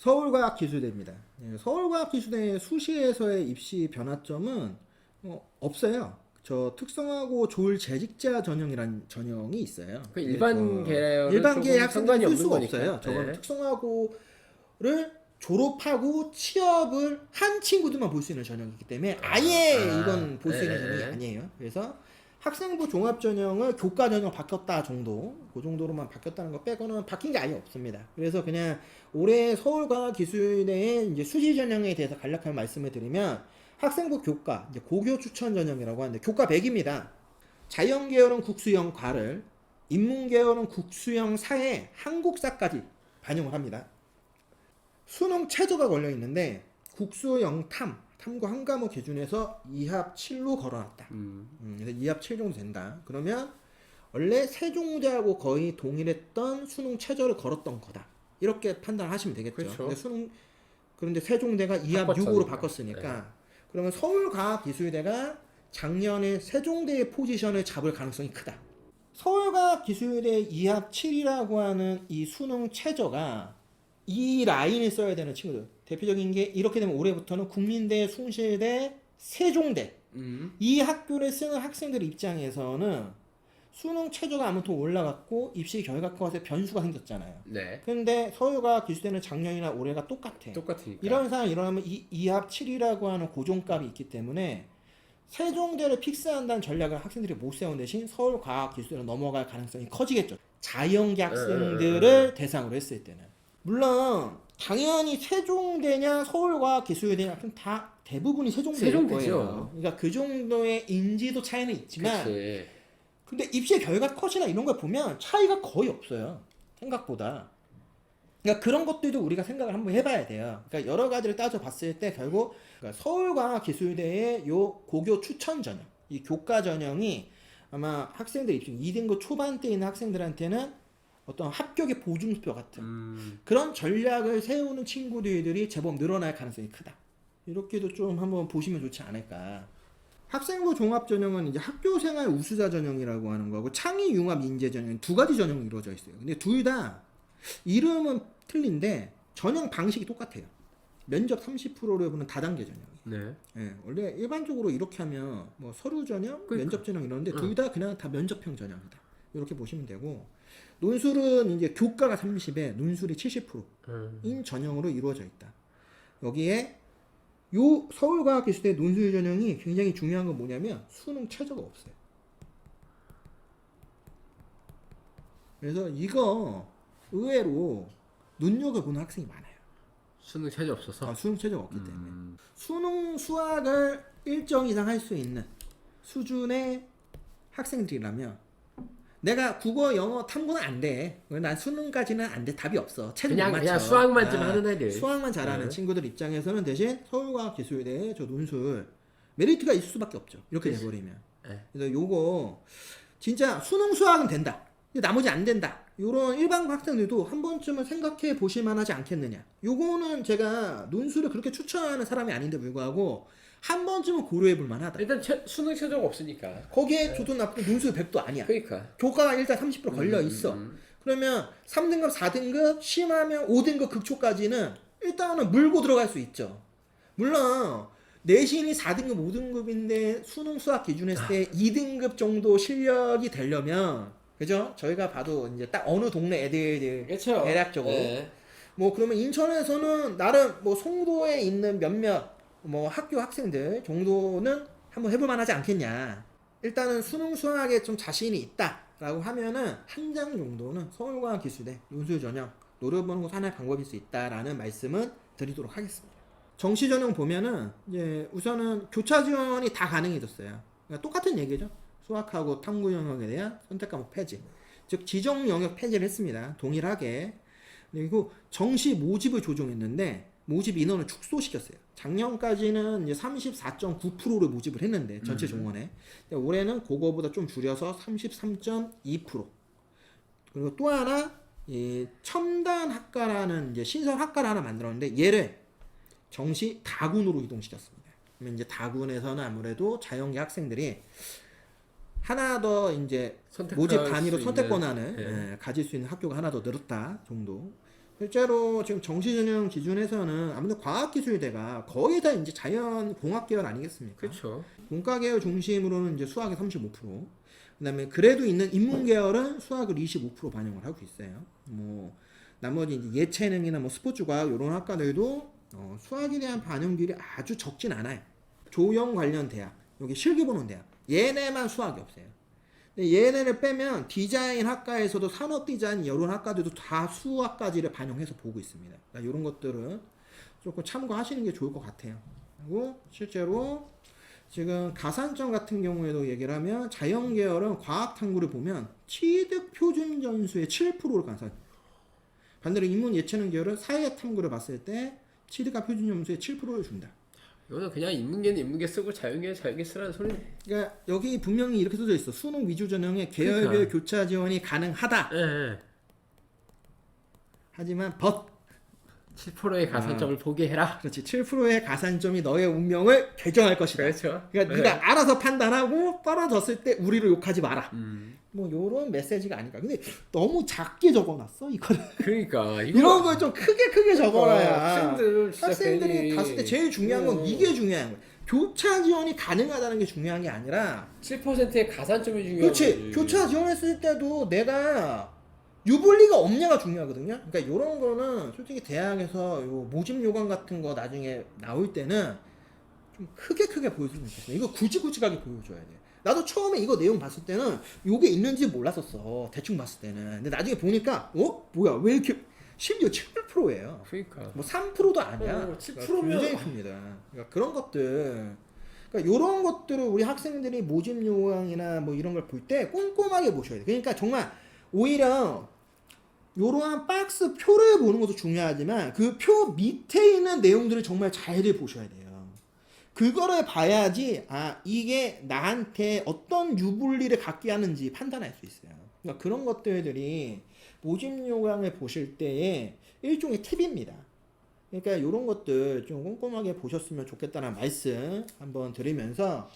서울과학기술대입니다. 서울과학기술대 수시에서의 입시 변화점은 없어요. 저 특성화고 좋을 재직자 전형이란 전형이 있어요. 그 일반 계열은 일반계 조금 상관이 학생들은 쓸 없는 수가 거니까. 없어요. 저건 네. 특성화고를 졸업하고 취업을 한 친구들만 볼 수 있는 전형이기 때문에 아예 이건 볼 수 있는 전형이 아니에요. 그래서 학생부 종합 전형을 교과 전형 바뀌었다 정도, 그 정도로만 바뀌었다는 거 빼고는 바뀐 게 아예 없습니다. 그래서 그냥 올해 서울과학기술대의 이제 수시 전형에 대해서 간략하게 말씀을 드리면 학생부 교과, 이제 고교 추천 전형이라고 하는데 교과 100입니다. 자연 계열은 국수형 과를, 인문 계열은 국수형 사회, 한국사까지 반영을 합니다. 수능 최저가 걸려 있는데 국수형 탐구 한 과목 기준에서 2합 7로 걸어놨다. 그래서 2합 7 정도 된다. 그러면 원래 세종대하고 거의 동일했던 수능 최저를 걸었던 거다. 이렇게 판단하시면 되겠죠. 그렇죠. 그런데 세종대가 2합 바꿨으니까. 6으로 바꿨으니까 그러면 서울과학기술대가 작년에 세종대의 포지션을 잡을 가능성이 크다. 서울과학기술대 2합 7이라고 하는 이 수능 최저가 이 라인을 써야 되는 친구들. 대표적인 게 이렇게 되면 올해부터는 국민대, 숭실대, 세종대 이 학교를 쓰는 학생들 입장에서는 수능 최저가 아무튼 올라갔고 입시 결과값에 변수가 생겼잖아요. 네. 근데 서울과학기술대는 작년이나 올해가 똑같아. 똑같으니까. 이런 상황이 일어나면 이 2합 7이라고 하는 고정값이 있기 때문에 세종대를 픽스한다는 전략을 학생들이 못 세운 대신 서울과학기술대로 넘어갈 가능성이 커지겠죠. 자연계 학생들을 대상으로 했을 때는. 물론 당연히 세종대냐 서울과학기술대냐 다 대부분이 세종대일 거예요. 그러니까 그 정도의 인지도 차이는 있지만 그치. 근데 입시 결과 컷이나 이런 걸 보면 차이가 거의 없어요. 생각보다. 그러니까 그런 것들도 우리가 생각을 한번 해봐야 돼요. 그러니까 여러 가지를 따져봤을 때 결국 그러니까 서울과학기술대의 요 고교 추천 전형, 이 교과 전형이 아마 학생들 입시 2등급 초반대에 있는 학생들한테는 어떤 합격의 보증표 같은 그런 전략을 세우는 친구들이 제법 늘어날 가능성이 크다. 이렇게도 좀 한번 보시면 좋지 않을까. 학생부 종합 전형은 이제 학교생활 우수자 전형이라고 하는 거고 창의 융합 인재 전형 두 가지 전형이 이루어져 있어요. 근데 둘 다 이름은 틀린데 전형 방식이 똑같아요. 면접 30%를 보는 다단계 전형이. 네. 예, 원래 일반적으로 이렇게 하면 뭐 서류 전형, 면접 전형 이러는데 둘 다 그냥 다 면접형 전형이다. 이렇게 보시면 되고 논술은 이제 교과가 30에 논술이 70%인 전형으로 이루어져 있다. 여기에 요 서울과학기술대 논술 전형이 굉장히 중요한 건 뭐냐면 수능 최저가 없어요. 그래서 이거 의외로 눈여겨보는 학생이 많아요. 수능 최저 없어서. 수능 최저가 없기 때문에 수능 수학을 일정 이상 할 수 있는 수준의 학생들이라면 내가 국어, 영어, 탐구는 안 돼. 난 수능까지는 안 돼. 답이 없어. 체는 못 맞춰. 그냥 수학만 좀 하는 애들. 수학만 잘하는 친구들 입장에서는 대신 서울과학기술대의 저 논술 메리트가 있을 수밖에 없죠. 이렇게 돼버리면. 그래서 요거 진짜 수능 수학은 된다. 나머지 안 된다. 요런 일반 학생들도 한 번쯤은 생각해 보실 만하지 않겠느냐. 요거는 제가 논술을 그렇게 추천하는 사람이 아닌데 불구하고 한 번쯤은 고려해 볼 만하다. 일단 수능 최저가 없으니까. 거기에 좋든 나쁘든 논술 100도 아니야. 그러니까. 교과가 일단 30% 걸려 있어. 그러면 3등급, 4등급, 심하면 5등급 극초까지는 일단은 물고 들어갈 수 있죠. 물론 내신이 4등급, 5등급인데 수능 수학 기준했을 때 2등급 정도 실력이 되려면 그죠? 저희가 봐도 이제 딱 어느 동네 애들 그렇죠. 대략적으로 뭐 그러면 인천에서는 나름 뭐 송도에 있는 몇몇 뭐 학교 학생들 정도는 한번 해볼 만하지 않겠냐. 일단은 수능 수학에 좀 자신이 있다라고 하면은 한 장 정도는 서울과학기술대 논술 전형 노려보는 것도 하나의 방법일 수 있다라는 말씀은 드리도록 하겠습니다. 정시 전형 보면은 이제 우선은 교차 지원이 다 가능해졌어요. 그러니까 똑같은 얘기죠. 수학하고 탐구 영역에 대한 선택 과목 폐지, 즉 지정 영역 폐지를 했습니다. 동일하게. 그리고 정시 모집을 조정했는데 모집 인원을 축소시켰어요. 작년까지는 이제 34.9%를 모집을 했는데 전체 정원에 올해는 그거보다 좀 줄여서 33.2%. 그리고 또 하나 이 첨단 학과라는 이제 신설 학과를 하나 만들었는데 얘를 정시 다군으로 이동시켰습니다. 그러면 이제 다군에서는 아무래도 자연계 학생들이 하나 더 이제 모집 단위로 선택 권한을 가질 수 있는 학교가 하나 더 늘었다 정도. 실제로 지금 정시전형 기준에서는 아무래도 과학기술대가 거의 다 이제 자연공학 계열 아니겠습니까? 그렇죠. 공과 계열 중심으로는 이제 수학이 35%, 그다음에 그래도 있는 인문 계열은 수학을 25% 반영을 하고 있어요. 뭐 나머지 이제 예체능이나 뭐 스포츠과학 이런 학과들도 수학에 대한 반영률이 아주 적진 않아요. 조형 관련 대학, 여기 실기 보는 대학, 얘네만 수학이 없어요. 근데 얘네를 빼면 디자인 학과에서도 산업 디자인 이런 학과들도 다 수학까지를 반영해서 보고 있습니다. 그러니까 이런 것들은 조금 참고하시는 게 좋을 것 같아요. 그리고 실제로 지금 가산점 같은 경우에도 얘기를 하면 자연 계열은 과학 탐구를 보면 취득 표준 점수의 7%를 가산. 반대로 인문 예체능 계열은 사회 탐구를 봤을 때 취득과 표준 점수의 7%를 준다. 이거는 그냥 인문계는 인문계 쓰고 자연계는 자연계 쓰라는 소리. 그러니까 여기 분명히 이렇게 써져 있어. 수능 위주 전형에 계열별 그러니까. 교차 지원이 가능하다. 예. 예. 하지만 but 7%의 가산점을 보게 해라. 그렇지 7%의 가산점이 너의 운명을 결정할 것이다. 그렇죠. 그러니까 네. 네가 알아서 판단하고 떨어졌을 때 우리를 욕하지 마라. 뭐 요런 메시지가 아닐까. 근데 너무 작게 적어놨어 이거를. 그러니까 이런 걸 좀 크게 적어놔야 학생들 진짜 학생들이 괜히- 봤을 때 제일 중요한 건 이게 중요한 거야. 교차 지원이 가능하다는 게 중요한 게 아니라 7%의 가산점이 중요한 그렇지 거지. 교차 지원했을 때도 내가 유불리가 없냐가 중요하거든요. 그러니까 이런 거는 솔직히 대학에서 요 모집 요강 같은 거 나중에 나올 때는 좀 크게 보여주면 좋겠어요. 이거 굵직굵직하게 보여줘야 돼. 나도 처음에 이거 내용 봤을 때는 요게 있는지 몰랐었어. 대충 봤을 때는. 근데 나중에 보니까 뭐야 왜 이렇게 심지어 7%예요. 그러니까. 뭐 3%도 아니야. 7% 면- 굉장히 큽니다. 그러니까 그런 것들, 그러니까 이런 것들을 우리 학생들이 모집 요강이나 뭐 이런 걸 볼 때 꼼꼼하게 보셔야 돼. 그러니까 정말 오히려 이러한 박스 표를 보는 것도 중요하지만 그 표 밑에 있는 내용들을 정말 잘들 보셔야 돼요. 그거를 봐야지 이게 나한테 어떤 유불리를 갖게 하는지 판단할 수 있어요. 그러니까 그런 것들이 모집 요강을 보실 때의 일종의 팁입니다. 그러니까 이런 것들 좀 꼼꼼하게 보셨으면 좋겠다는 말씀 한번 드리면서